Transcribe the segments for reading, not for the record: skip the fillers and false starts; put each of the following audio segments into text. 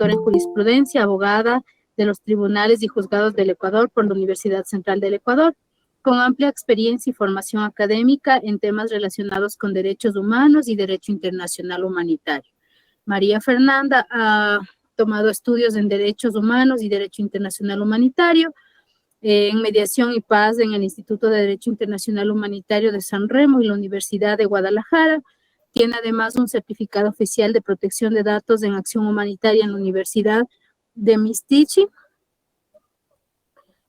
doctora en jurisprudencia, abogada de los tribunales y juzgados del Ecuador por la Universidad Central del Ecuador, con amplia experiencia y formación académica en temas relacionados con derechos humanos y derecho internacional humanitario. María Fernanda ha tomado estudios en derechos humanos y derecho internacional humanitario, en mediación y paz en el Instituto de Derecho Internacional Humanitario de San Remo y la Universidad de Guadalajara. Tiene además un certificado oficial de protección de datos en acción humanitaria en la Universidad de Mistichi.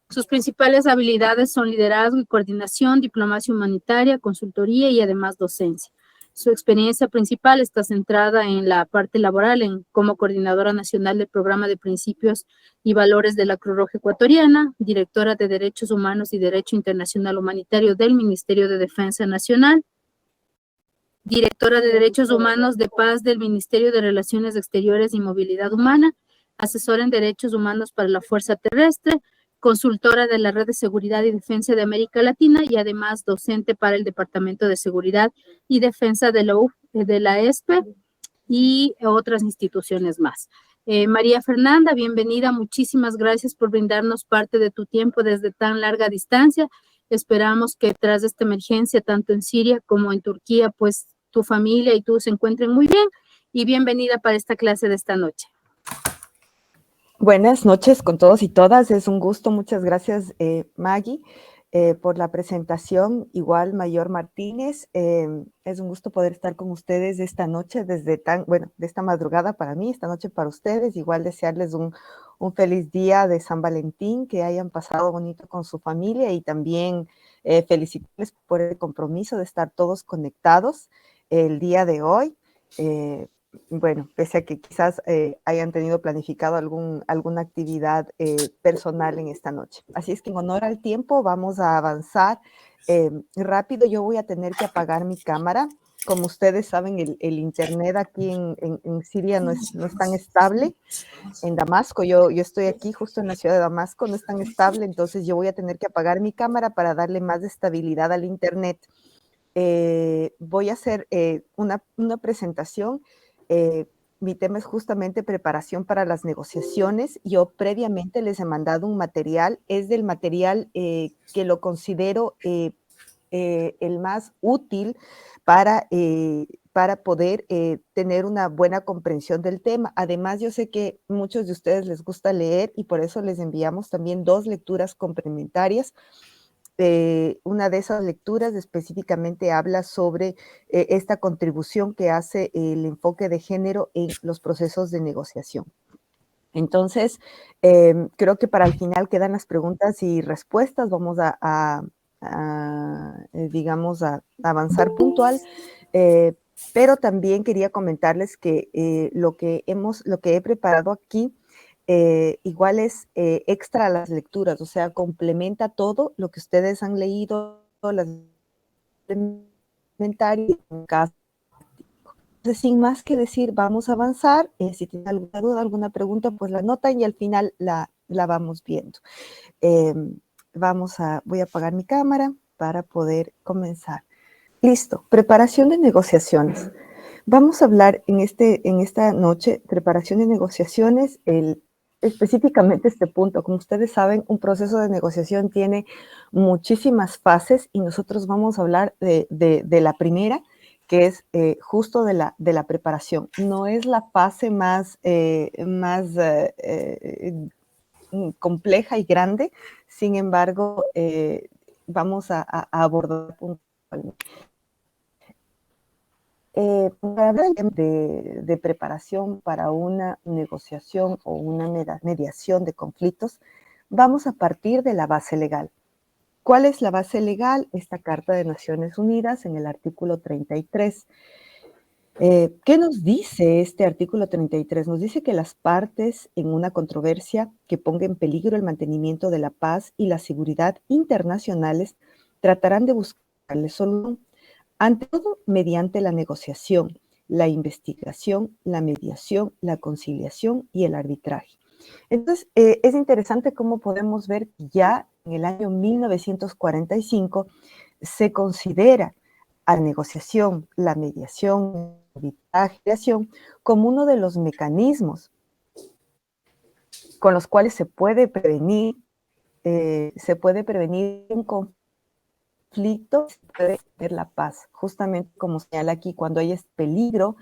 Sus principales habilidades son liderazgo y coordinación, diplomacia humanitaria, consultoría y además docencia. Su experiencia principal está centrada en la parte laboral, como coordinadora nacional del Programa de Principios y Valores de la Cruz Roja Ecuatoriana, directora de Derechos Humanos y Derecho Internacional Humanitario del Ministerio de Defensa Nacional, directora de Derechos Humanos de Paz del Ministerio de Relaciones Exteriores y Movilidad Humana, asesora en Derechos Humanos para la Fuerza Terrestre, consultora de la Red de Seguridad y Defensa de América Latina y además docente para el Departamento de Seguridad y Defensa de la ESPE y otras instituciones más. María Fernanda, bienvenida, muchísimas gracias por brindarnos parte de tu tiempo desde tan larga distancia. Esperamos que tras esta emergencia, tanto en Siria como en Turquía, pues tu familia y tú se encuentren muy bien, y bienvenida para esta clase de esta noche. Buenas noches con todos y todas, es un gusto, muchas gracias Maggie por la presentación, igual Mayor Martínez, es un gusto poder estar con ustedes esta noche de esta madrugada para mí, esta noche para ustedes, igual desearles un feliz día de San Valentín, que hayan pasado bonito con su familia y también felicitarles por el compromiso de estar todos conectados el día de hoy. Bueno, pese a que quizás hayan tenido planificado alguna actividad personal en esta noche. Así es que en honor al tiempo vamos a avanzar rápido. Yo voy a tener que apagar mi cámara. Como ustedes saben, el internet aquí en Siria no es tan estable. En Damasco, yo estoy aquí justo en la ciudad de Damasco, no es tan estable, entonces yo voy a tener que apagar mi cámara para darle más estabilidad al internet. Voy a hacer una presentación. Mi tema es justamente preparación para las negociaciones. Yo previamente les he mandado un material, es del material que lo considero el más útil para poder tener una buena comprensión del tema. Además, yo sé que muchos de ustedes les gusta leer y por eso les enviamos también 2 lecturas complementarias. Una de esas lecturas específicamente habla sobre esta contribución que hace el enfoque de género en los procesos de negociación. Entonces, creo que para el final quedan las preguntas y respuestas. Vamos digamos, a avanzar puntual. Pero también quería comentarles que lo que he preparado aquí igual es extra a las lecturas, o sea, complementa todo lo que ustedes han leído, las comentarios. Entonces, sin más que decir, vamos a avanzar. Si tienen alguna duda, alguna pregunta, pues la notan y al final la vamos viendo. Voy a apagar mi cámara para poder comenzar. Listo, preparación de negociaciones. Vamos a hablar en esta noche, preparación de negociaciones, específicamente este punto. Como ustedes saben, un proceso de negociación tiene muchísimas fases y nosotros vamos a hablar de la primera, que es justo de la preparación. No es la fase más compleja y grande, sin embargo, vamos a abordar puntualmente. Para hablar de preparación para una negociación o una mediación de conflictos, vamos a partir de la base legal. ¿Cuál es la base legal? Esta Carta de Naciones Unidas en el artículo 33. ¿Qué nos dice este artículo 33? Nos dice que las partes en una controversia que ponga en peligro el mantenimiento de la paz y la seguridad internacionales tratarán de buscarle solución. Ante todo, mediante la negociación, la investigación, la mediación, la conciliación y el arbitraje. Entonces, es interesante cómo podemos ver que ya en el año 1945 se considera a la negociación, la mediación, el arbitraje como uno de los mecanismos con los cuales se puede prevenir un conflicto, se puede tener la paz, justamente como señala aquí, cuando hay este peligro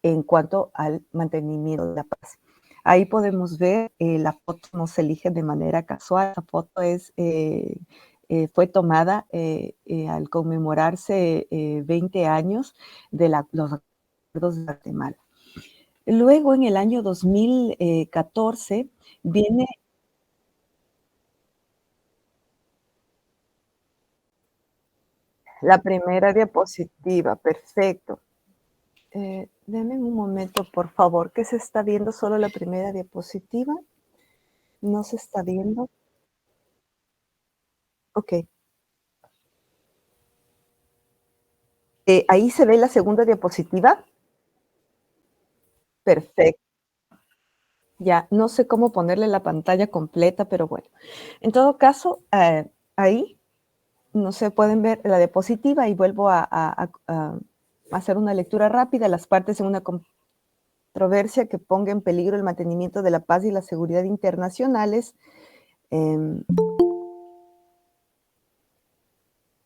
en cuanto al mantenimiento de la paz. Ahí podemos ver, la foto no se elige de manera casual, la foto fue tomada al conmemorarse 20 años de los acuerdos de Guatemala. Luego, en el año 2014, viene la primera diapositiva, perfecto. Denme un momento, por favor, que se está viendo solo la primera diapositiva. No se está viendo. Ok. Ahí se ve la segunda diapositiva. Perfecto. Ya, no sé cómo ponerle la pantalla completa, pero bueno. En todo caso, ahí, no se pueden ver la diapositiva y vuelvo a hacer una lectura rápida. Las partes en una controversia que ponga en peligro el mantenimiento de la paz y la seguridad internacionales.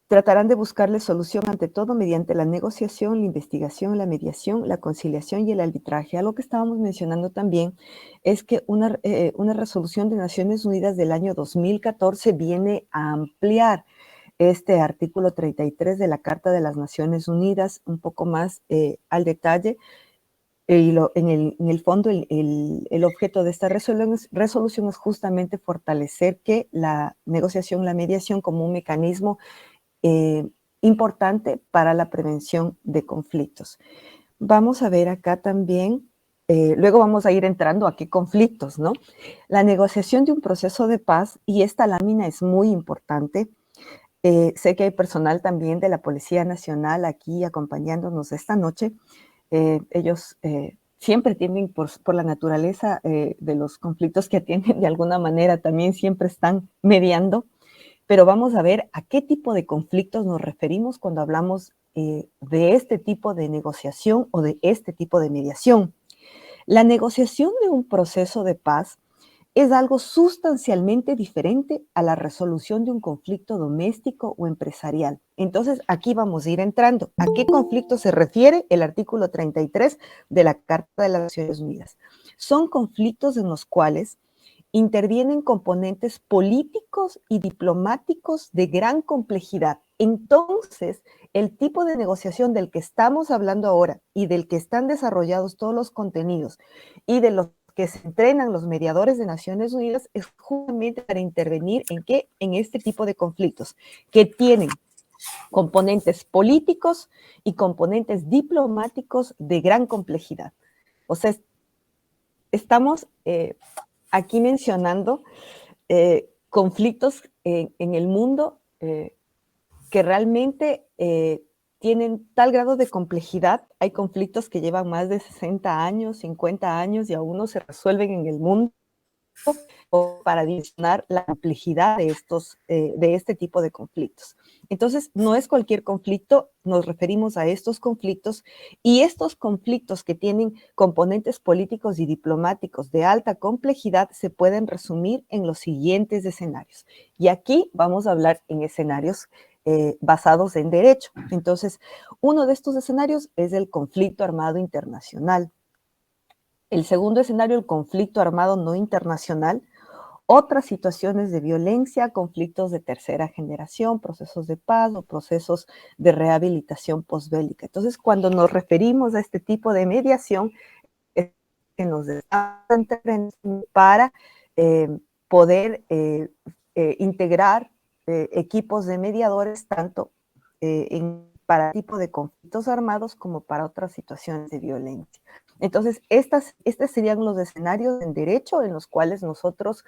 Tratarán de buscarle solución ante todo mediante la negociación, la investigación, la mediación, la conciliación y el arbitraje. Algo que estábamos mencionando también es que una resolución de Naciones Unidas del año 2014 viene a ampliar este artículo 33 de la Carta de las Naciones Unidas un poco más al detalle. Y en el fondo, el objeto de esta resolución es justamente fortalecer que la negociación, la mediación como un mecanismo importante para la prevención de conflictos. Vamos a ver acá también, luego vamos a ir entrando a qué conflictos, ¿no? La negociación de un proceso de paz, y esta lámina es muy importante. Sé que hay personal también de la Policía Nacional aquí acompañándonos esta noche. Ellos siempre tienen, por la naturaleza de los conflictos que atienden de alguna manera, también siempre están mediando. Pero vamos a ver a qué tipo de conflictos nos referimos cuando hablamos de este tipo de negociación o de este tipo de mediación. La negociación de un proceso de paz es algo sustancialmente diferente a la resolución de un conflicto doméstico o empresarial. Entonces, aquí vamos a ir entrando. ¿A qué conflicto se refiere el artículo 33 de la Carta de las Naciones Unidas? Son conflictos en los cuales intervienen componentes políticos y diplomáticos de gran complejidad. Entonces, el tipo de negociación del que estamos hablando ahora y del que están desarrollados todos los contenidos y de los que se entrenan los mediadores de Naciones Unidas es justamente para intervenir en qué, en este tipo de conflictos que tienen componentes políticos y componentes diplomáticos de gran complejidad. O sea, estamos aquí mencionando conflictos en el mundo que realmente tienen tal grado de complejidad. Hay conflictos que llevan más de 60 años, 50 años y aún no se resuelven en el mundo, o para dimensionar la complejidad de este tipo de conflictos. Entonces, no es cualquier conflicto, nos referimos a estos conflictos, y estos conflictos que tienen componentes políticos y diplomáticos de alta complejidad se pueden resumir en los siguientes escenarios. Y aquí vamos a hablar en escenarios basados en derecho. Entonces, uno de estos escenarios es el conflicto armado internacional. El segundo escenario, el conflicto armado no internacional. Otras situaciones de violencia, conflictos de tercera generación, procesos de paz o procesos de rehabilitación posbélica. Entonces, cuando nos referimos a este tipo de mediación, es que nos están para poder integrar equipos de mediadores tanto para tipo de conflictos armados como para otras situaciones de violencia. Entonces, estos serían los escenarios en derecho en los cuales nosotros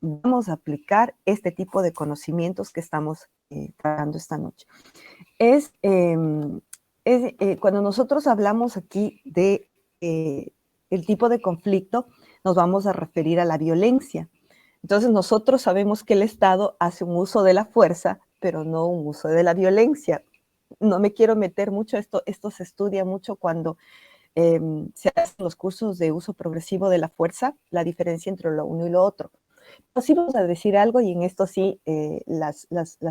vamos a aplicar este tipo de conocimientos que estamos tratando esta noche. Cuando nosotros hablamos aquí de el tipo de conflicto, nos vamos a referir a la violencia. Entonces, nosotros sabemos que el Estado hace un uso de la fuerza, pero no un uso de la violencia. No me quiero meter mucho, esto se estudia mucho cuando se hacen los cursos de uso progresivo de la fuerza, la diferencia entre lo uno y lo otro. Pues sí vamos a decir algo, y en esto sí las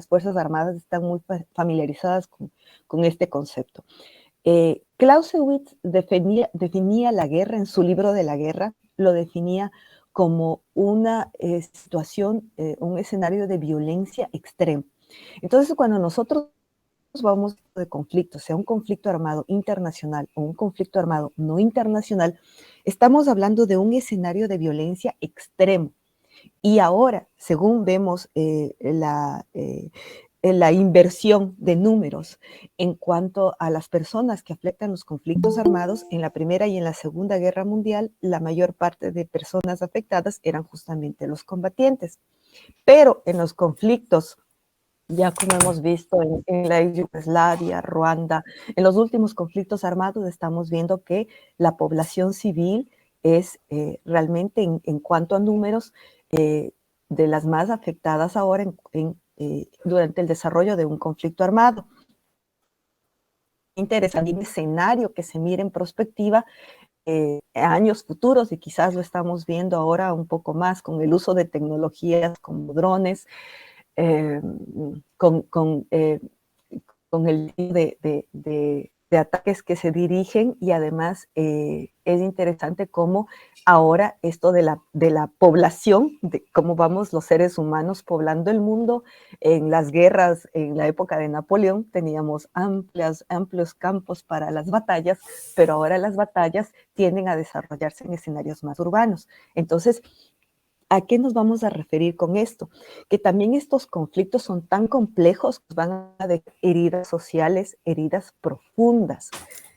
Fuerzas Armadas están muy familiarizadas con este concepto. Clausewitz definía la guerra en su libro de la guerra, lo definía como una situación, un escenario de violencia extrema. Entonces, cuando nosotros vamos de conflicto, sea un conflicto armado internacional o un conflicto armado no internacional, estamos hablando de un escenario de violencia extremo. Y ahora, según vemos la inversión de números en cuanto a las personas que afectan los conflictos armados, en la Primera y en la Segunda Guerra Mundial, la mayor parte de personas afectadas eran justamente los combatientes. Pero en los conflictos, ya como hemos visto en la Yugoslavia, Ruanda, en los últimos conflictos armados estamos viendo que la población civil es realmente en cuanto a números de las más afectadas ahora durante el desarrollo de un conflicto armado. Interesante escenario que se mire en perspectiva años futuros, y quizás lo estamos viendo ahora un poco más con el uso de tecnologías como drones, con el tipo de ataques que se dirigen, y además es interesante cómo ahora esto de la población, de cómo vamos los seres humanos poblando el mundo. En las guerras, en la época de Napoleón, teníamos amplios campos para las batallas, pero ahora las batallas tienden a desarrollarse en escenarios más urbanos. Entonces, ¿a qué nos vamos a referir con esto? Que también estos conflictos son tan complejos que van a dejar heridas sociales, heridas profundas.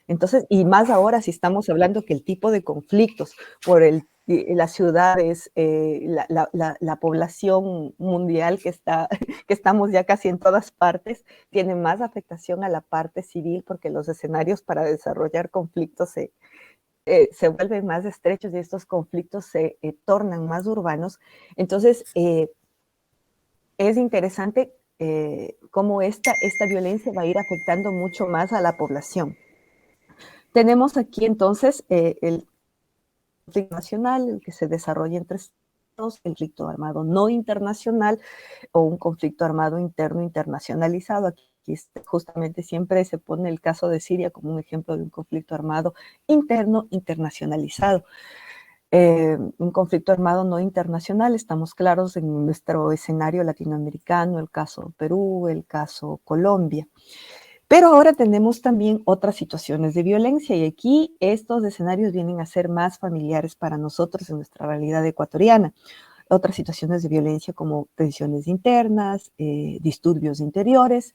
Entonces, y más ahora si estamos hablando que el tipo de conflictos por las ciudades, la población mundial que estamos ya casi en todas partes, tiene más afectación a la parte civil, porque los escenarios para desarrollar conflictos se vuelven más estrechos y estos conflictos se tornan más urbanos. Entonces, es interesante cómo esta violencia va a ir afectando mucho más a la población. Tenemos aquí entonces el conflicto nacional, el que se desarrolla entre estados, el conflicto armado no internacional o un conflicto armado interno internacionalizado. Aquí justamente siempre se pone el caso de Siria como un ejemplo de un conflicto armado interno internacionalizado. Un conflicto armado no internacional, estamos claros en nuestro escenario latinoamericano, el caso Perú, el caso Colombia. Pero ahora tenemos también otras situaciones de violencia, y aquí estos escenarios vienen a ser más familiares para nosotros en nuestra realidad ecuatoriana. Otras situaciones de violencia como tensiones internas, disturbios interiores.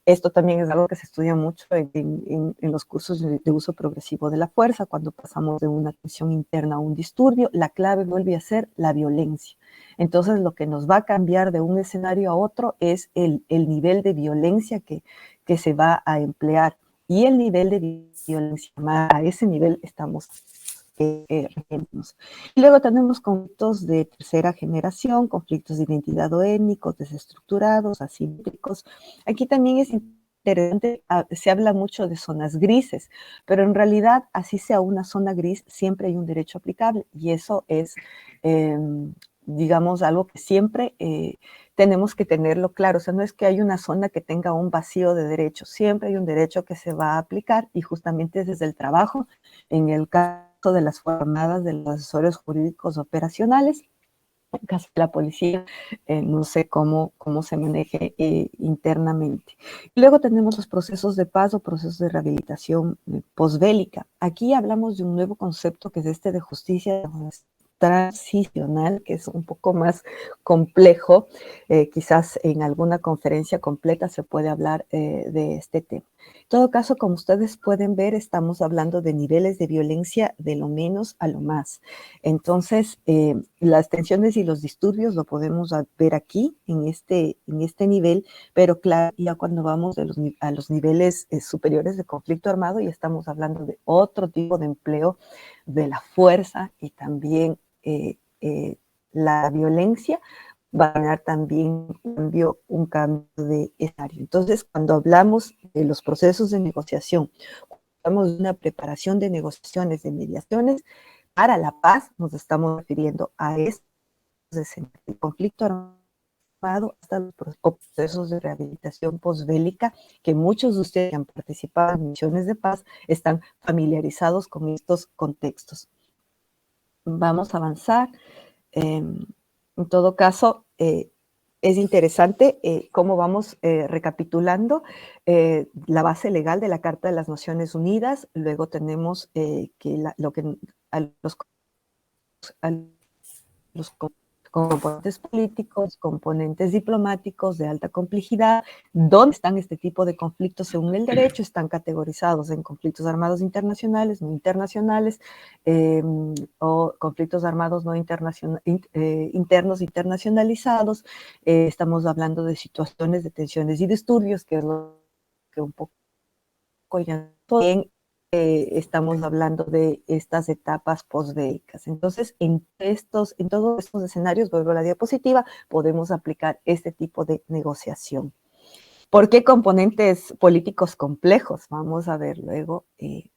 Esto también es algo que se estudia mucho en los cursos de uso progresivo de la fuerza. Cuando pasamos de una tensión interna a un disturbio, la clave vuelve a ser la violencia. Entonces, lo que nos va a cambiar de un escenario a otro es el nivel de violencia que se va a emplear. Y el nivel de violencia, a ese nivel estamos y luego tenemos conflictos de tercera generación, conflictos de identidad o étnicos, desestructurados, asimétricos. Aquí también es interesante, se habla mucho de zonas grises, pero en realidad, así sea una zona gris, siempre hay un derecho aplicable, y eso es, digamos, algo que siempre tenemos que tenerlo claro. O sea, no es que hay una zona que tenga un vacío de derechos, siempre hay un derecho que se va a aplicar, y justamente desde el trabajo, en el caso de las jornadas de los asesores jurídicos operacionales, en caso de la policía, no sé cómo se maneje internamente. Y luego tenemos los procesos de paz o procesos de rehabilitación posbélica. Aquí hablamos de un nuevo concepto que es este de justicia transicional, que es un poco más complejo. Quizás en alguna conferencia completa se puede hablar de este tema. En todo caso, como ustedes pueden ver, estamos hablando de niveles de violencia de lo menos a lo más. Entonces, las tensiones y los disturbios lo podemos ver aquí, en este nivel, pero claro, ya cuando vamos a los niveles superiores de conflicto armado, ya estamos hablando de otro tipo de empleo de la fuerza, y también la violencia va a tener también un cambio de escenario. Entonces, cuando hablamos de los procesos de negociación, hablamos de una preparación de negociaciones, de mediaciones para la paz, nos estamos refiriendo a estos escenarios de conflicto armado hasta los procesos de rehabilitación posbélica, que muchos de ustedes que han participado en misiones de paz están familiarizados con estos contextos. Vamos a avanzar. En todo caso, es interesante cómo vamos recapitulando la base legal de la Carta de las Naciones Unidas. Luego tenemos a los componentes políticos, componentes diplomáticos de alta complejidad, dónde están este tipo de conflictos según el derecho, están categorizados en conflictos armados internacionales, no internacionales, o conflictos armados no internos internacionalizados. Estamos hablando de situaciones de tensiones y disturbios, que es lo que un poco ya bien. Estamos hablando de estas etapas postbélicas. Entonces, en todos estos escenarios, vuelvo a la diapositiva, podemos aplicar este tipo de negociación. ¿Por qué componentes políticos complejos? Vamos a ver luego en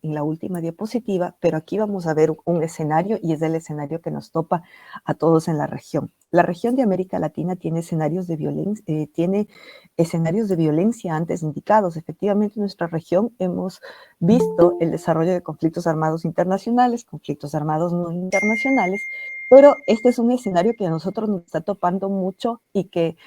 la última diapositiva, pero aquí vamos a ver un escenario y es el escenario que nos topa a todos en la región. La región de América Latina tiene escenarios de violencia antes indicados. Efectivamente, en nuestra región hemos visto el desarrollo de conflictos armados internacionales, conflictos armados no internacionales, pero este es un escenario que a nosotros nos está topando mucho y que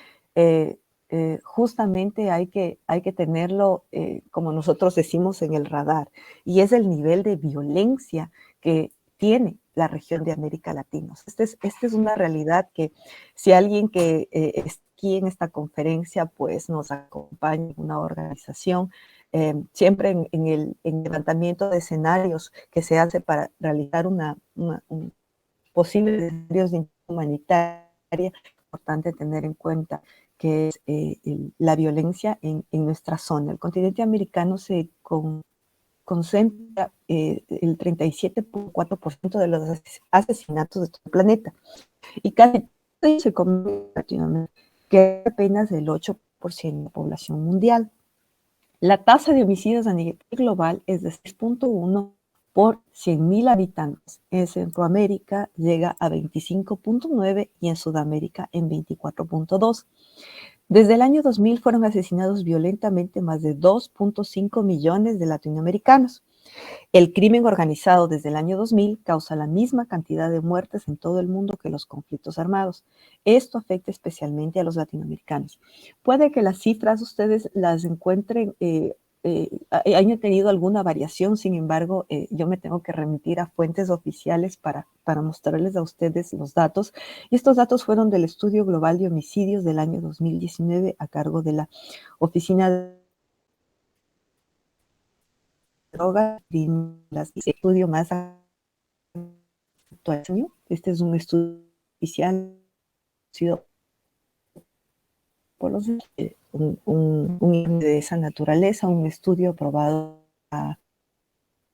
justamente hay que tenerlo, como nosotros decimos, en el radar, y es el nivel de violencia que tiene la región de América Latina. Esta es una realidad que si alguien que está aquí en esta conferencia, pues nos acompaña en una organización, siempre en el levantamiento de escenarios que se hace para realizar un posible escenarios de humanitaria, es importante tener en cuenta que es la violencia en nuestra zona. El continente americano se concentra el 37.4% de los asesinatos de todo el planeta, y casi todo se come en Latinoamérica, que es apenas el 8% de la población mundial. La tasa de homicidios a nivel global es de 6.1 por 100.000 habitantes. En Centroamérica llega a 25.9 y en Sudamérica en 24.2. Desde el año 2000 fueron asesinados violentamente más de 2.5 millones de latinoamericanos. El crimen organizado desde el año 2000 causa la misma cantidad de muertes en todo el mundo que los conflictos armados. Esto afecta especialmente a los latinoamericanos. Puede que las cifras ustedes las encuentren, hayan tenido alguna variación, sin embargo, yo me tengo que remitir a fuentes oficiales para mostrarles a ustedes los datos. Y estos datos fueron del Estudio Global de Homicidios del año 2019 a cargo de la Oficina de Drogas y las estudio más actual. Este es un estudio oficial sido por los un de esa naturaleza, un estudio aprobado a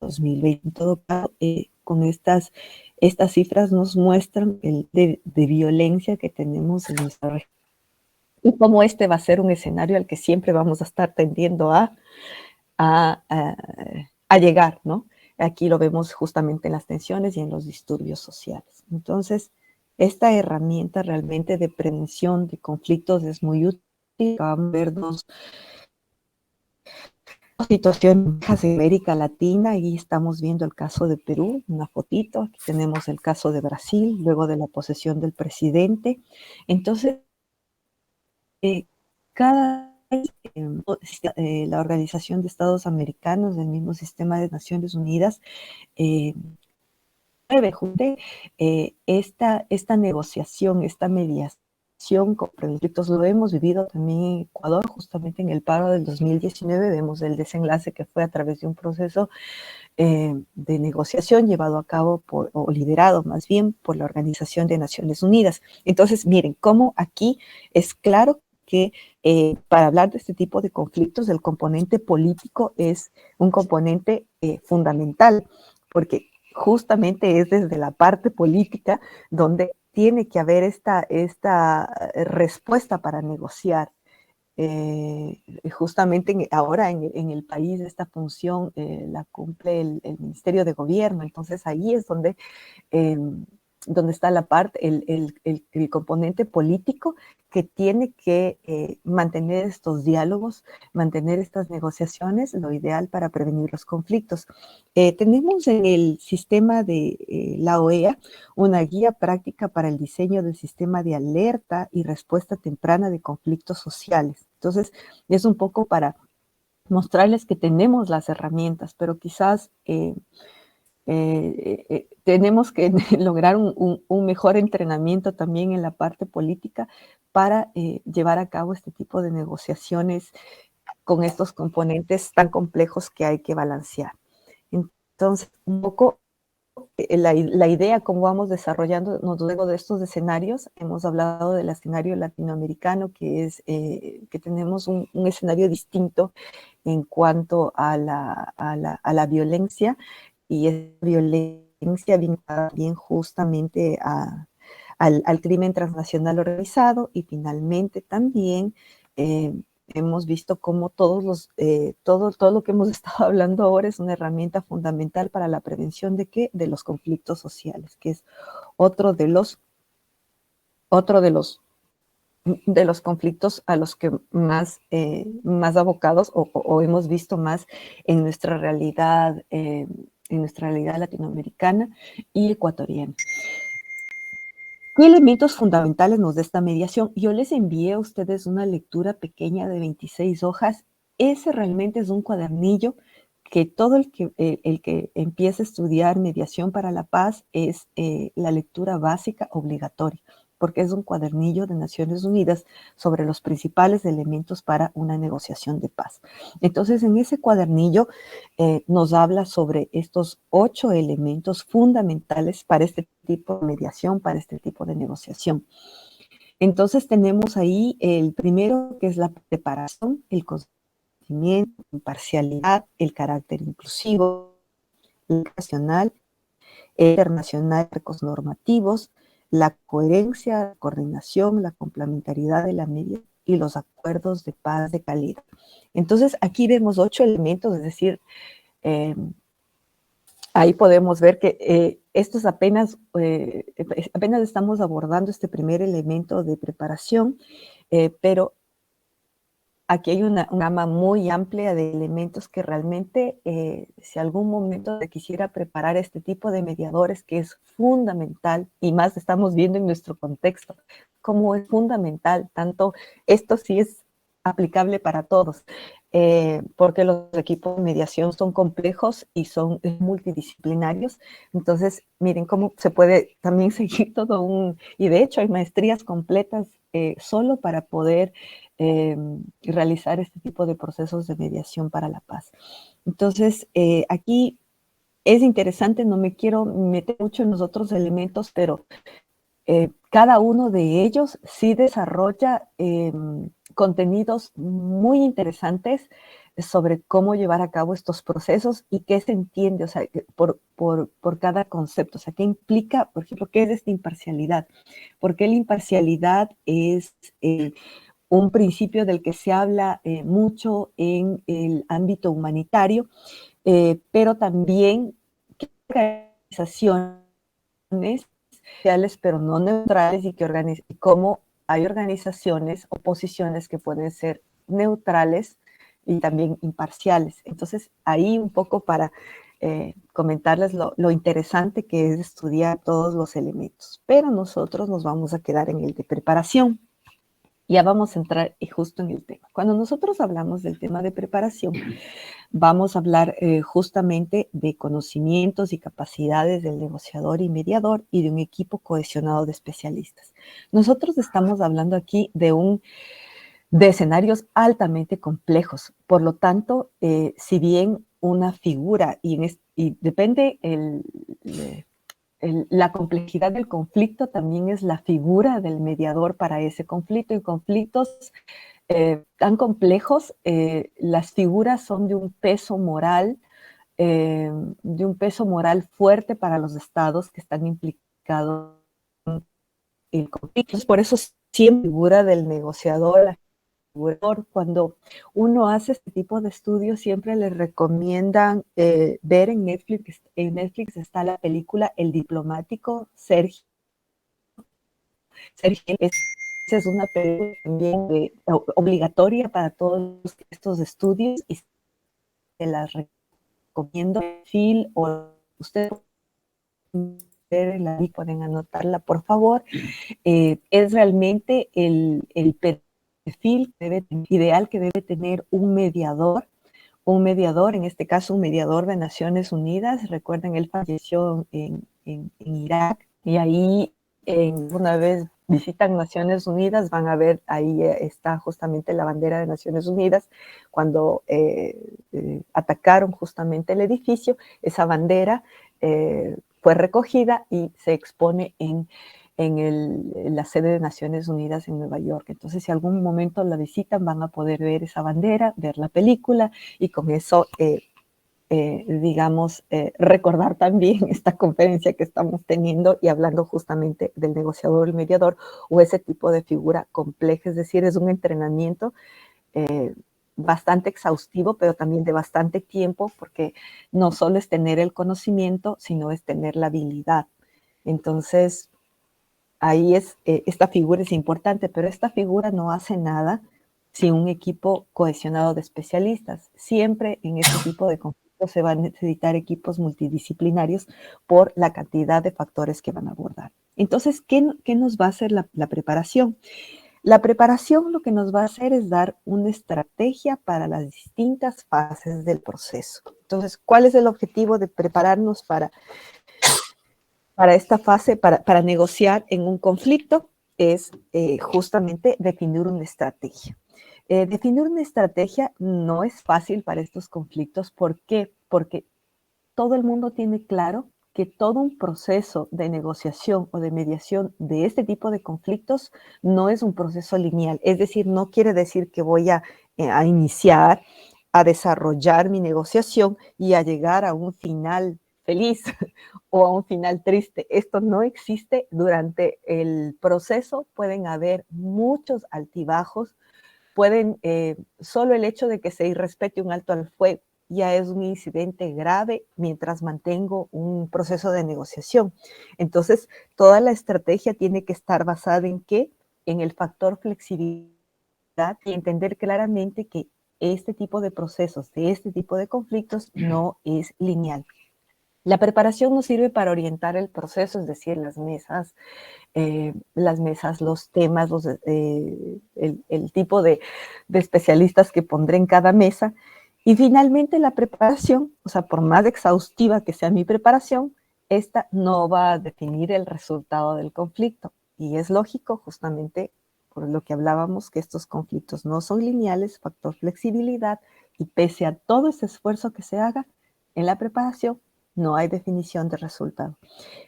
2020. En todo caso, con estas cifras nos muestran el de violencia que tenemos en nuestra región y cómo este va a ser un escenario al que siempre vamos a estar tendiendo a llegar, ¿no? Aquí lo vemos justamente en las tensiones y en los disturbios sociales. Entonces, esta herramienta realmente de prevención de conflictos es muy útil. Vamos a ver dos situaciones de América Latina y estamos viendo el caso de Perú, una fotito. Aquí tenemos el caso de Brasil, luego de la posesión del presidente. Entonces, cada la Organización de Estados Americanos, del mismo sistema de Naciones Unidas, esta negociación, esta mediación con conflictos. Lo hemos vivido también en Ecuador, justamente en el paro del 2019, vemos el desenlace que fue a través de un proceso de negociación llevado a cabo o liderado más bien por la Organización de Naciones Unidas. Entonces, miren, cómo aquí es claro que para hablar de este tipo de conflictos, el componente político es un componente fundamental, porque justamente es desde la parte política donde tiene que haber esta respuesta para negociar. justamente ahora en el país esta función la cumple el Ministerio de Gobierno, entonces ahí es donde está la parte, el componente político que tiene que mantener estos diálogos, mantener estas negociaciones, lo ideal para prevenir los conflictos. Tenemos en el sistema de la OEA una guía práctica para el diseño del sistema de alerta y respuesta temprana de conflictos sociales. Entonces, es un poco para mostrarles que tenemos las herramientas, pero quizás tenemos que lograr un mejor entrenamiento también en la parte política para llevar a cabo este tipo de negociaciones con estos componentes tan complejos que hay que balancear. Entonces, un poco la idea, cómo vamos desarrollándonos luego de estos escenarios, hemos hablado del escenario latinoamericano, que es que tenemos un escenario distinto en cuanto a la violencia, y esa violencia vinculada bien justamente al crimen transnacional organizado, y finalmente también hemos visto cómo todo lo que hemos estado hablando ahora es una herramienta fundamental para la prevención ¿de qué? De los conflictos sociales, que es otro de los conflictos a los que más abocados o hemos visto más en nuestra realidad latinoamericana y ecuatoriana. ¿Qué elementos fundamentales nos da esta mediación? Yo les envié a ustedes una lectura pequeña de 26 hojas. Ese realmente es un cuadernillo que todo el que empiece a estudiar mediación para la paz es la lectura básica obligatoria, porque es un cuadernillo de Naciones Unidas sobre los principales elementos para una negociación de paz. Entonces, en ese cuadernillo nos habla sobre estos 8 elementos fundamentales para este tipo de mediación, para este tipo de negociación. Entonces, tenemos ahí el primero, que es la preparación, el conocimiento, imparcialidad, el carácter inclusivo, el nacional, el internacional, marcos normativos, la coherencia, la coordinación, la complementariedad de la media y los acuerdos de paz de calidad. Entonces, aquí vemos 8 elementos, es decir, ahí podemos ver que esto es apenas estamos abordando este primer elemento de preparación, pero aquí hay una gama muy amplia de elementos que realmente, si algún momento se quisiera preparar este tipo de mediadores, que es fundamental, y más estamos viendo en nuestro contexto, cómo es fundamental, tanto esto sí es aplicable para todos, porque los equipos de mediación son complejos y son multidisciplinarios. Entonces, miren cómo se puede también seguir y de hecho hay maestrías completas solo para poder realizar este tipo de procesos de mediación para la paz. Entonces, aquí es interesante, no me quiero meter mucho en los otros elementos, pero cada uno de ellos sí desarrolla contenidos muy interesantes sobre cómo llevar a cabo estos procesos y qué se entiende, o sea, por cada concepto, o sea, qué implica, por ejemplo, qué es esta imparcialidad, porque la imparcialidad es un principio del que se habla mucho en el ámbito humanitario, pero también que organizaciones sociales, pero no neutrales, y cómo hay organizaciones o posiciones que pueden ser neutrales y también imparciales. Entonces, ahí un poco para comentarles lo interesante que es estudiar todos los elementos. Pero nosotros nos vamos a quedar en el de preparación. Ya vamos a entrar justo en el tema. Cuando nosotros hablamos del tema de preparación, vamos a hablar justamente de conocimientos y capacidades del negociador y mediador y de un equipo cohesionado de especialistas. Nosotros estamos hablando aquí de escenarios altamente complejos. Por lo tanto, si bien una figura, y depende la complejidad del conflicto, también es la figura del mediador para ese conflicto. En conflictos tan complejos, las figuras son de un peso moral fuerte para los estados que están implicados en el conflicto. Por eso siempre la figura del negociador, la Cuando uno hace este tipo de estudios, siempre les recomiendan ver en Netflix. En Netflix está la película El Diplomático. Sergio esa es una película también obligatoria para todos estos estudios y se las recomiendo. Phil o usted pueden anotarla, por favor. Es realmente el perfil ideal que debe tener un mediador, en este caso un mediador de Naciones Unidas. Recuerden, él falleció en Irak, y ahí una vez visitan Naciones Unidas, van a ver, ahí está justamente la bandera de Naciones Unidas. Cuando atacaron justamente el edificio, esa bandera fue recogida y se expone en la sede de Naciones Unidas en Nueva York. Entonces, si algún momento la visitan, van a poder ver esa bandera, ver la película, y con eso, digamos, recordar también esta conferencia que estamos teniendo y hablando justamente del negociador, el mediador, o ese tipo de figura compleja. Es decir, es un entrenamiento bastante exhaustivo, pero también de bastante tiempo, porque no solo es tener el conocimiento, sino es tener la habilidad. Entonces, ahí esta figura es importante, pero esta figura no hace nada sin un equipo cohesionado de especialistas. Siempre en este tipo de conflictos se van a necesitar equipos multidisciplinarios por la cantidad de factores que van a abordar. Entonces, ¿qué nos va a hacer la preparación? La preparación lo que nos va a hacer es dar una estrategia para las distintas fases del proceso. Entonces, ¿cuál es el objetivo de prepararnos para esta fase, para negociar en un conflicto? Es justamente definir una estrategia. Definir una estrategia no es fácil para estos conflictos. ¿Por qué? Porque todo el mundo tiene claro que todo un proceso de negociación o de mediación de este tipo de conflictos no es un proceso lineal. Es decir, no quiere decir que voy a iniciar, a desarrollar mi negociación y a llegar a un final feliz o a un final triste. Esto no existe. Durante el proceso pueden haber muchos altibajos. Solo el hecho de que se irrespete un alto al fuego ya es un incidente grave mientras mantengo un proceso de negociación. Entonces, toda la estrategia tiene que estar basada ¿en qué? En el factor flexibilidad, y entender claramente que este tipo de procesos, de este tipo de conflictos, no es lineal. La preparación nos sirve para orientar el proceso, es decir, las mesas, los temas, el tipo de especialistas que pondré en cada mesa. Y finalmente la preparación, o sea, por más exhaustiva que sea mi preparación, esta no va a definir el resultado del conflicto. Y es lógico, justamente por lo que hablábamos, que estos conflictos no son lineales, factor flexibilidad, y pese a todo ese esfuerzo que se haga en la preparación, no hay definición de resultado.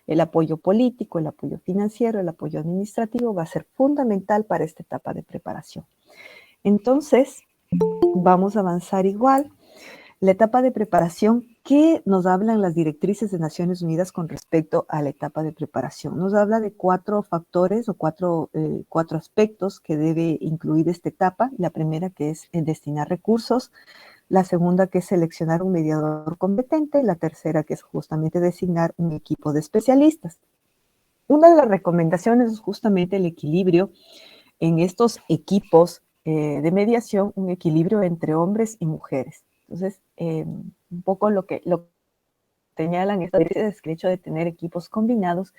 El apoyo político, el apoyo financiero, el apoyo administrativo va a ser fundamental para esta etapa de preparación. Entonces, vamos a avanzar igual. La etapa de preparación, ¿qué nos hablan las directrices de Naciones Unidas con respecto a la etapa de preparación? Nos habla de 4 factores o cuatro aspectos que debe incluir esta etapa. La primera, que es destinar recursos. La segunda, que es seleccionar un mediador competente. La tercera, que es justamente designar un equipo de especialistas. Una de las recomendaciones es justamente el equilibrio en estos equipos de mediación, un equilibrio entre hombres y mujeres. Entonces, un poco lo que señalan estas directrices es que el hecho de tener equipos combinados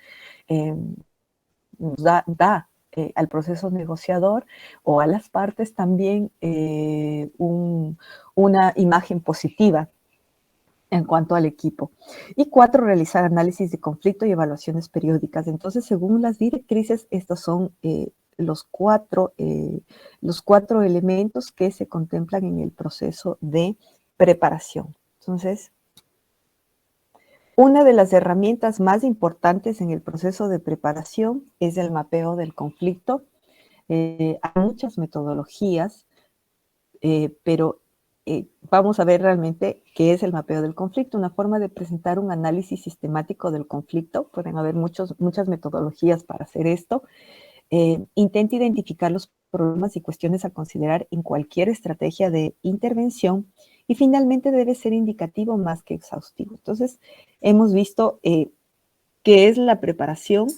nos da al proceso negociador o a las partes también una imagen positiva en cuanto al equipo. Y 4, realizar análisis de conflicto y evaluaciones periódicas. Entonces, según las directrices, estos son los cuatro elementos que se contemplan en el proceso de preparación. Entonces, una de las herramientas más importantes en el proceso de preparación es el mapeo del conflicto. Hay muchas metodologías, pero vamos a ver realmente qué es el mapeo del conflicto, una forma de presentar un análisis sistemático del conflicto. Pueden haber muchas metodologías para hacer esto. Intenta identificar los problemas y cuestiones a considerar en cualquier estrategia de intervención y finalmente debe ser indicativo más que exhaustivo. Entonces, hemos visto qué es la preparación,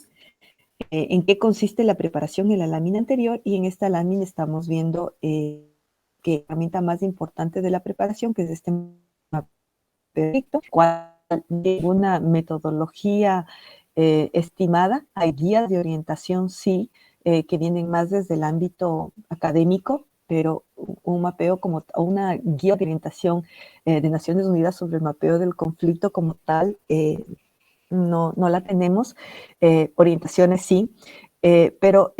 en qué consiste la preparación en la lámina anterior y en esta lámina estamos viendo que la herramienta más importante de la preparación, que es este mapeo, cual una metodología estimada, hay guías de orientación, sí, que vienen más desde el ámbito académico, pero un mapeo como una guía de orientación de Naciones Unidas sobre el mapeo del conflicto como tal, no la tenemos, orientaciones sí, pero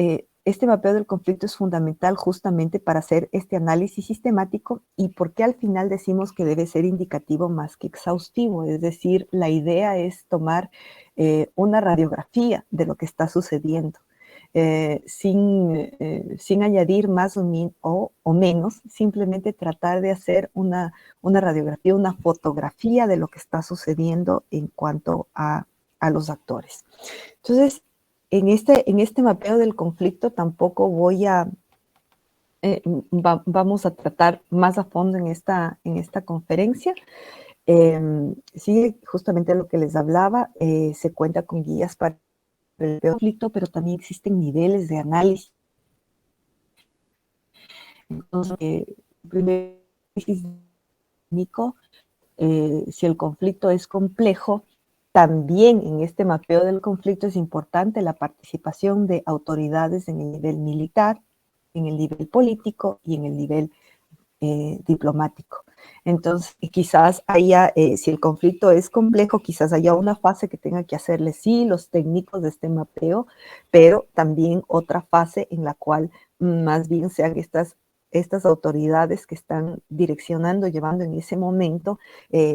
este mapeo del conflicto es fundamental justamente para hacer este análisis sistemático y por qué al final decimos que debe ser indicativo más que exhaustivo, es decir, la idea es tomar una radiografía de lo que está sucediendo. Sin añadir más o menos, simplemente tratar de hacer una radiografía, una fotografía de lo que está sucediendo en cuanto a los actores. Entonces, en este mapeo del conflicto tampoco vamos a tratar más a fondo en esta conferencia. Sigue justamente lo que les hablaba, se cuenta con guías para el conflicto, pero también existen niveles de análisis. Entonces, primero, si el conflicto es complejo, también en este mapeo del conflicto es importante la participación de autoridades en el nivel militar, en el nivel político y en el nivel diplomático. Entonces, quizás haya, si el conflicto es complejo, quizás haya una fase que tenga que hacerle sí los técnicos de este mapeo, pero también otra fase en la cual más bien sean estas autoridades que están direccionando, llevando en ese momento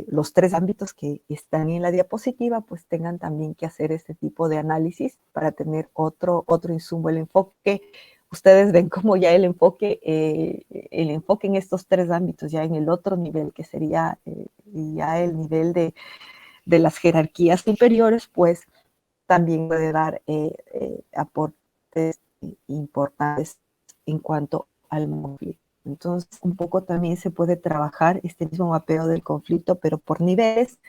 los tres ámbitos que están en la diapositiva, pues tengan también que hacer este tipo de análisis para tener otro insumo, el enfoque. Ustedes ven como ya el enfoque en estos tres ámbitos, ya en el otro nivel, que sería ya el nivel de las jerarquías superiores, pues también puede dar aportes importantes en cuanto al conflicto. Entonces, un poco también se puede trabajar este mismo mapeo del conflicto, pero por niveles,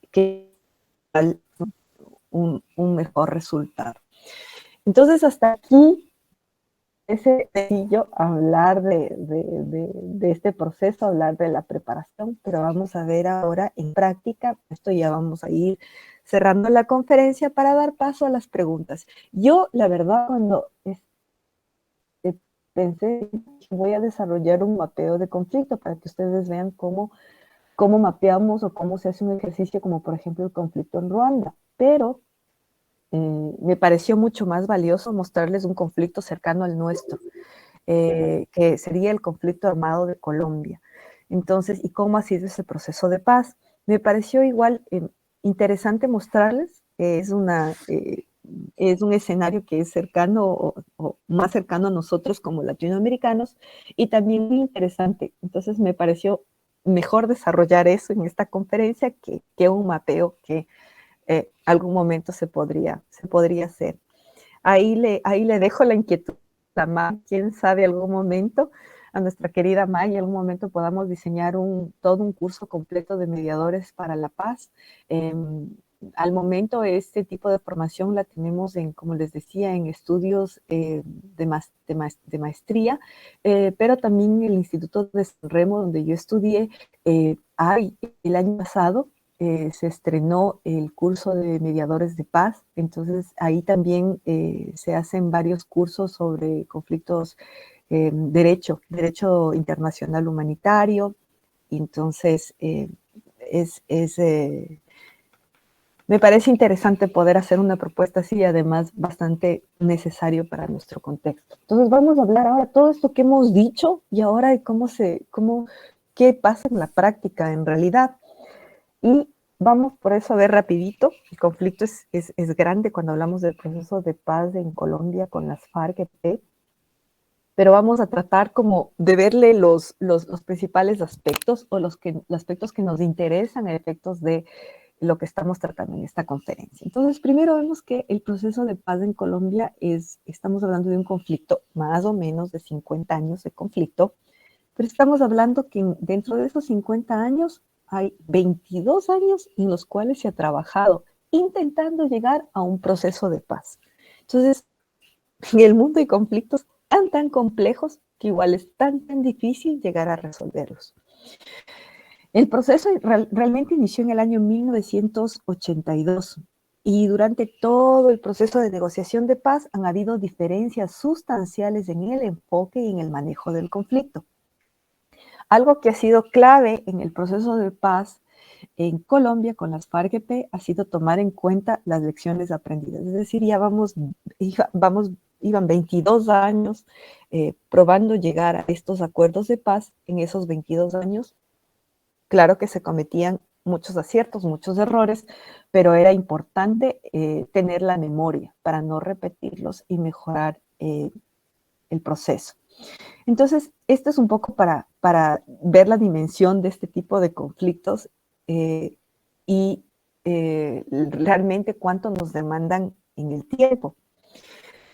que dan un mejor resultado. Entonces, hasta aquí es sencillo hablar de este proceso, hablar de la preparación, pero vamos a ver ahora en práctica. Esto ya vamos a ir cerrando la conferencia para dar paso a las preguntas. Yo, la verdad, cuando pensé que voy a desarrollar un mapeo de conflicto para que ustedes vean cómo mapeamos o cómo se hace un ejercicio como, por ejemplo, el conflicto en Ruanda, pero me pareció mucho más valioso mostrarles un conflicto cercano al nuestro, que sería el conflicto armado de Colombia. Entonces, ¿y cómo ha sido ese proceso de paz? Me pareció igual interesante mostrarles, es un escenario que es cercano o más cercano a nosotros como latinoamericanos y también muy interesante. Entonces, me pareció mejor desarrollar eso en esta conferencia que un mapeo que algún momento se podría hacer. Ahí le dejo la inquietud a May, quién sabe algún momento, a nuestra querida May, en algún momento podamos diseñar todo un curso completo de mediadores para la paz. Al momento este tipo de formación la tenemos como les decía, en estudios de maestría, pero también en el Instituto de San Remo, donde yo estudié, el año pasado se estrenó el curso de mediadores de paz, entonces ahí también se hacen varios cursos sobre conflictos, derecho internacional humanitario, entonces me parece interesante poder hacer una propuesta así y además bastante necesario para nuestro contexto. Entonces vamos a hablar ahora todo esto que hemos dicho y ahora de qué pasa en la práctica en realidad. Y vamos por eso a ver rapidito, el conflicto es grande cuando hablamos del proceso de paz en Colombia con las FARC-EP, pero vamos a tratar como de verle los principales aspectos o los aspectos que nos interesan a efectos de lo que estamos tratando en esta conferencia. Entonces, primero vemos que el proceso de paz en Colombia estamos hablando de un conflicto más o menos de 50 años de conflicto, pero estamos hablando que dentro de esos 50 años hay 22 años en los cuales se ha trabajado intentando llegar a un proceso de paz. Entonces, en el mundo hay conflictos tan complejos que igual es tan difícil llegar a resolverlos. El proceso realmente inició en el año 1982 y durante todo el proceso de negociación de paz han habido diferencias sustanciales en el enfoque y en el manejo del conflicto. Algo que ha sido clave en el proceso de paz en Colombia con las FARC-EP ha sido tomar en cuenta las lecciones aprendidas. Es decir, ya iban 22 años probando llegar a estos acuerdos de paz. En esos 22 años, claro que se cometían muchos aciertos, muchos errores, pero era importante tener la memoria para no repetirlos y mejorar el proceso. Entonces, esto es un poco para ver la dimensión de este tipo de conflictos y realmente cuánto nos demandan en el tiempo.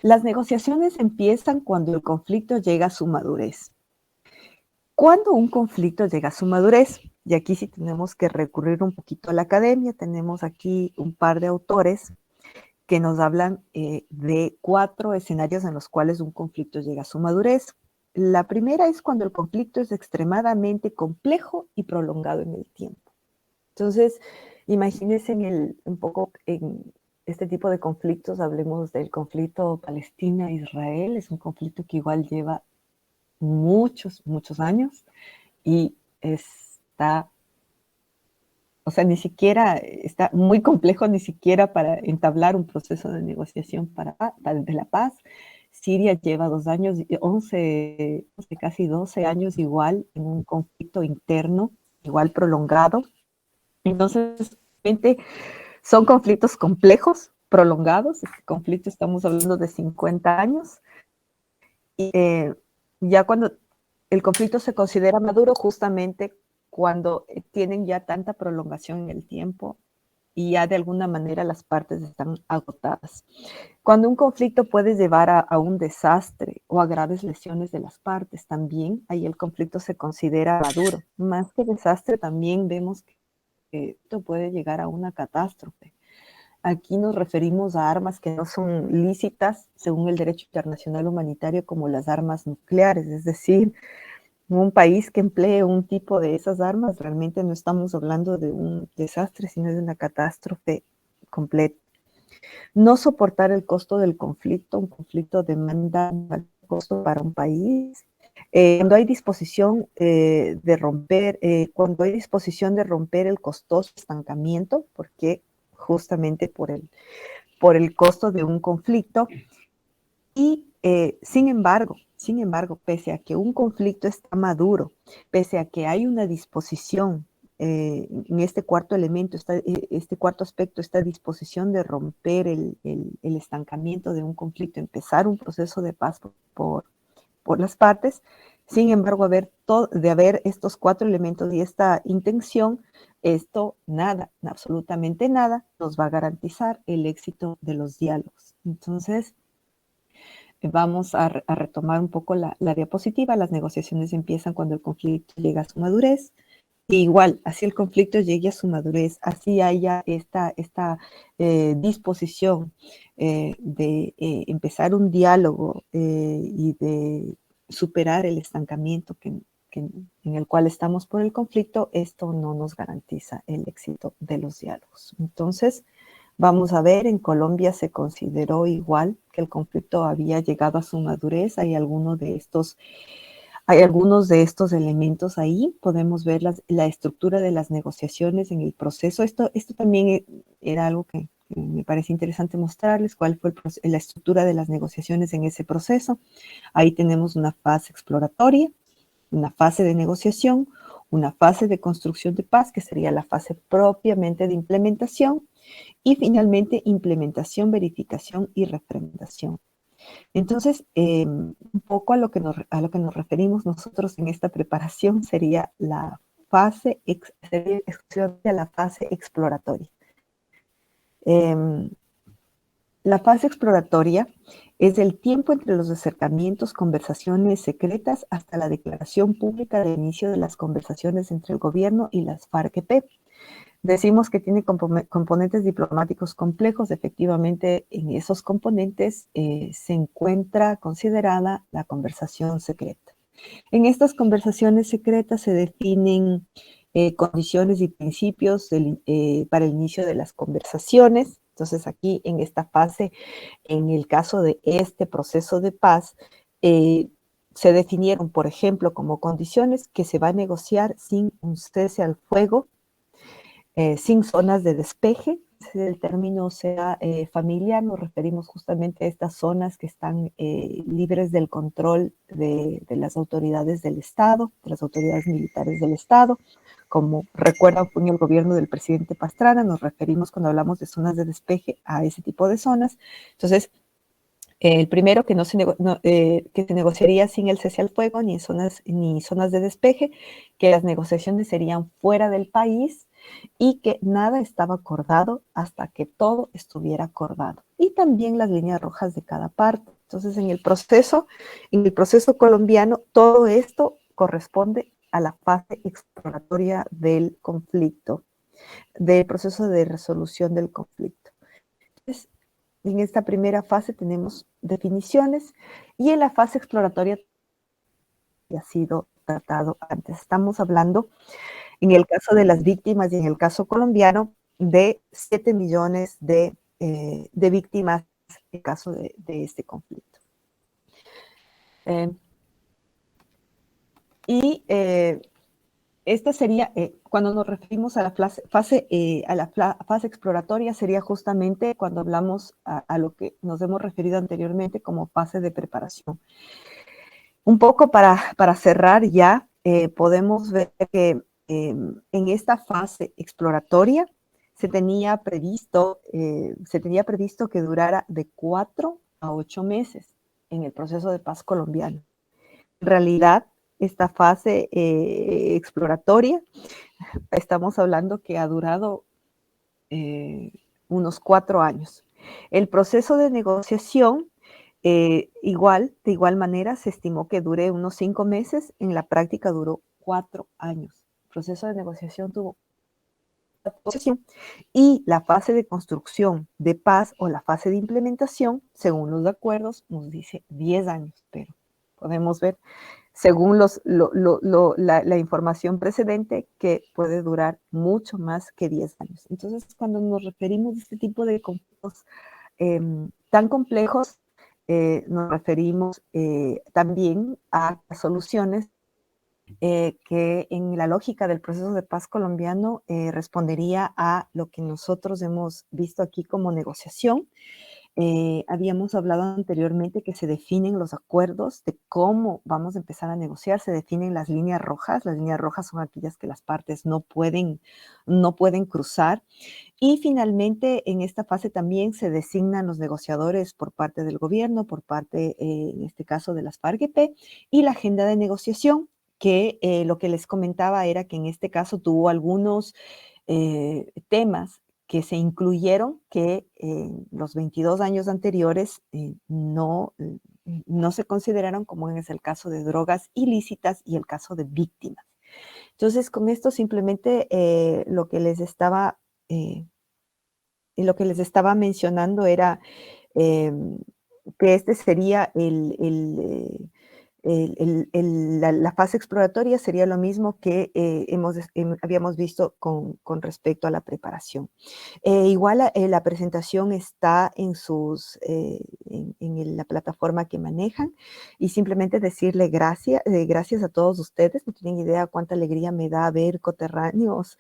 Las negociaciones empiezan cuando el conflicto llega a su madurez. Cuando un conflicto llega a su madurez, y aquí sí tenemos que recurrir un poquito a la academia, tenemos aquí un par de autores que nos hablan de 4 escenarios en los cuales un conflicto llega a su madurez. La primera es cuando el conflicto es extremadamente complejo y prolongado en el tiempo. Entonces, imagínense un poco en este tipo de conflictos, hablemos del conflicto Palestina-Israel, es un conflicto que igual lleva muchos años y ni siquiera está muy complejo ni siquiera para entablar un proceso de negociación de la paz. Siria lleva 2 años, 11, casi 12 años igual en un conflicto interno, igual prolongado. Entonces, realmente son conflictos complejos, prolongados. Este conflicto estamos hablando de 50 años. Y ya cuando el conflicto se considera maduro, justamente cuando tienen ya tanta prolongación en el tiempo y ya de alguna manera las partes están agotadas. Cuando un conflicto puede llevar a un desastre o a graves lesiones de las partes, también ahí el conflicto se considera maduro. Más que desastre, también vemos que esto puede llegar a una catástrofe. Aquí nos referimos a armas que no son lícitas según el derecho internacional humanitario, como las armas nucleares, es decir, un país que emplee un tipo de esas armas, realmente no estamos hablando de un desastre, sino de una catástrofe completa. No soportar el costo del conflicto, un conflicto demanda un costo para un país. Cuando hay disposición de romper el costoso estancamiento, porque justamente por el costo de un conflicto, y sin embargo, pese a que un conflicto está maduro, pese a que hay una disposición, en este cuarto elemento, este cuarto aspecto, esta disposición de romper el estancamiento de un conflicto, empezar un proceso de paz por las partes, sin embargo, de haber estos 4 elementos y esta intención, esto absolutamente nada, nos va a garantizar el éxito de los diálogos. Entonces, vamos a retomar un poco la diapositiva. Las negociaciones empiezan cuando el conflicto llega a su madurez. E igual, así el conflicto llegue a su madurez, así haya esta disposición de empezar un diálogo y de superar el estancamiento en el cual estamos por el conflicto, esto no nos garantiza el éxito de los diálogos. Entonces, vamos a ver, en Colombia se consideró igual que el conflicto había llegado a su madurez. Hay algunos de estos elementos ahí. Podemos ver la estructura de las negociaciones en el proceso. Esto también era algo que me parece interesante mostrarles, cuál fue la estructura de las negociaciones en ese proceso. Ahí tenemos una fase exploratoria, una fase de negociación, una fase de construcción de paz, que sería la fase propiamente de implementación, y finalmente implementación, verificación y refrendación. Entonces, un poco a lo que nos referimos nosotros en esta preparación sería la fase exploratoria. Em, la fase exploratoria es el tiempo entre los acercamientos, conversaciones secretas, hasta la declaración pública del inicio de las conversaciones entre el gobierno y las FARC-EP. Decimos que tiene componentes diplomáticos complejos. Efectivamente, en esos componentes se encuentra considerada la conversación secreta. En estas conversaciones secretas se definen condiciones y principios para el inicio de las conversaciones. Entonces, aquí en esta fase, en el caso de este proceso de paz, se definieron, por ejemplo, como condiciones que se va a negociar sin un cese al fuego, sin zonas de despeje. Si el término sea familiar, nos referimos justamente a estas zonas que están libres del control de las autoridades del Estado, de las autoridades militares del Estado. Como recuerda en el gobierno del presidente Pastrana, nos referimos cuando hablamos de zonas de despeje a ese tipo de zonas. Entonces, el primero, que que se negociaría sin el cese al fuego ni zonas de despeje, que las negociaciones serían fuera del país y que nada estaba acordado hasta que todo estuviera acordado. Y también las líneas rojas de cada parte. Entonces, en el proceso colombiano, todo esto corresponde a la fase exploratoria del conflicto, del proceso de resolución del conflicto. Entonces, en esta primera fase tenemos definiciones y en la fase exploratoria ha sido tratado antes. Estamos hablando, en el caso de las víctimas y en el caso colombiano, de 7 millones de víctimas en el caso de este conflicto. Esta sería, cuando nos referimos a la fase exploratoria, sería justamente cuando hablamos a lo que nos hemos referido anteriormente como fase de preparación. Un poco para cerrar ya, podemos ver que en esta fase exploratoria se tenía previsto que durara de 4 a 8 meses en el proceso de paz colombiano. En realidad, esta fase exploratoria, estamos hablando que ha durado unos 4 años. El proceso de negociación, de igual manera, se estimó que dure unos 5 meses, en la práctica duró 4 años. El proceso de negociación tuvo y la fase de construcción de paz o la fase de implementación, según los acuerdos, nos dice 10 años, pero podemos ver, según la información precedente, que puede durar mucho más que 10 años. Entonces, cuando nos referimos a este tipo de conflictos tan complejos, nos referimos también a soluciones que en la lógica del proceso de paz colombiano respondería a lo que nosotros hemos visto aquí como negociación. Habíamos hablado anteriormente que se definen los acuerdos de cómo vamos a empezar a negociar, se definen las líneas rojas. Las líneas rojas son aquellas que las partes no pueden cruzar. Y finalmente, en esta fase también se designan los negociadores por parte del gobierno, por parte, en este caso, de las FARC-EP, y la agenda de negociación, que lo que les comentaba era que en este caso tuvo algunos temas que se incluyeron que los 22 años anteriores no se consideraron, como es el caso de drogas ilícitas y el caso de víctimas. Entonces, con esto simplemente lo que les estaba mencionando era que este sería la fase exploratoria, sería lo mismo que habíamos visto con respecto a la preparación. Igual la presentación está en la plataforma que manejan, y simplemente decirle gracias a todos ustedes. No tienen idea cuánta alegría me da ver coterráneos,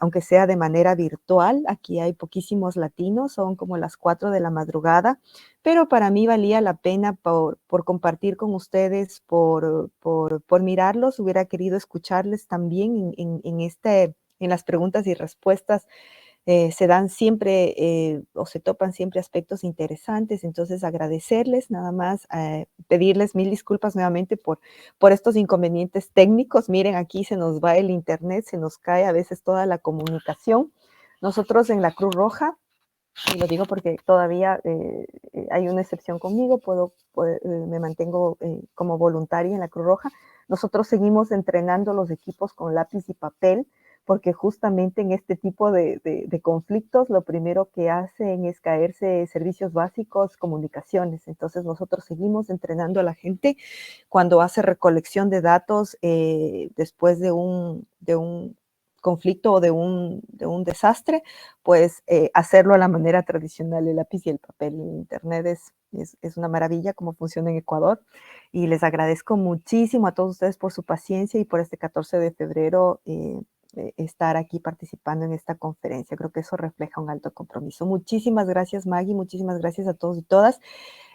aunque sea de manera virtual. Aquí hay poquísimos latinos, son como las 4 de la madrugada, pero para mí valía la pena por compartir con ustedes, por mirarlos. Hubiera querido escucharles también en las preguntas y respuestas. Se dan siempre o se topan siempre aspectos interesantes. Entonces, agradecerles, nada más, pedirles 1000 disculpas nuevamente por estos inconvenientes técnicos. Miren, aquí se nos va el internet, se nos cae a veces toda la comunicación. Nosotros en la Cruz Roja, y lo digo porque todavía hay una excepción conmigo, me mantengo como voluntaria en la Cruz Roja. Nosotros seguimos entrenando los equipos con lápiz y papel, porque justamente en este tipo de conflictos lo primero que hacen es caerse servicios básicos, comunicaciones. Entonces nosotros seguimos entrenando a la gente cuando hace recolección de datos después de un conflicto o de un desastre, pues hacerlo a la manera tradicional, el lápiz y el papel. El Internet es una maravilla como funciona en Ecuador, y les agradezco muchísimo a todos ustedes por su paciencia y por este 14 de febrero estar aquí participando en esta conferencia. Creo que eso refleja un alto compromiso. Muchísimas gracias, Maggie, muchísimas gracias a todos y todas.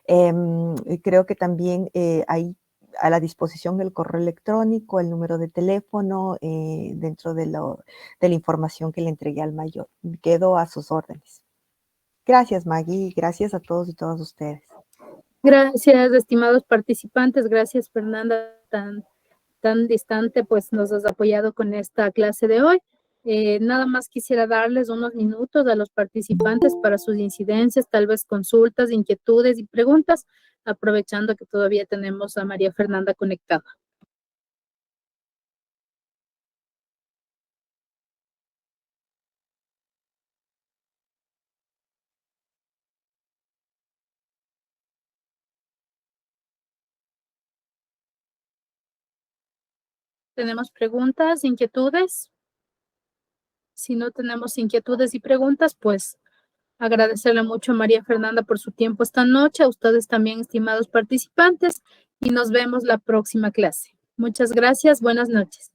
Creo que también hay a la disposición el correo electrónico, el número de teléfono, dentro de la información que le entregué al mayor. Quedo a sus órdenes. Gracias, Maggie, gracias a todos y todas ustedes. Gracias, estimados participantes, gracias, Fernanda, tan distante, pues nos has apoyado con esta clase de hoy. Nada más quisiera darles unos minutos a los participantes para sus incidencias, tal vez consultas, inquietudes y preguntas, aprovechando que todavía tenemos a María Fernanda conectada. ¿Tenemos preguntas, inquietudes? Si no tenemos inquietudes y preguntas, pues agradecerle mucho a María Fernanda por su tiempo esta noche, a ustedes también, estimados participantes, y nos vemos la próxima clase. Muchas gracias, buenas noches.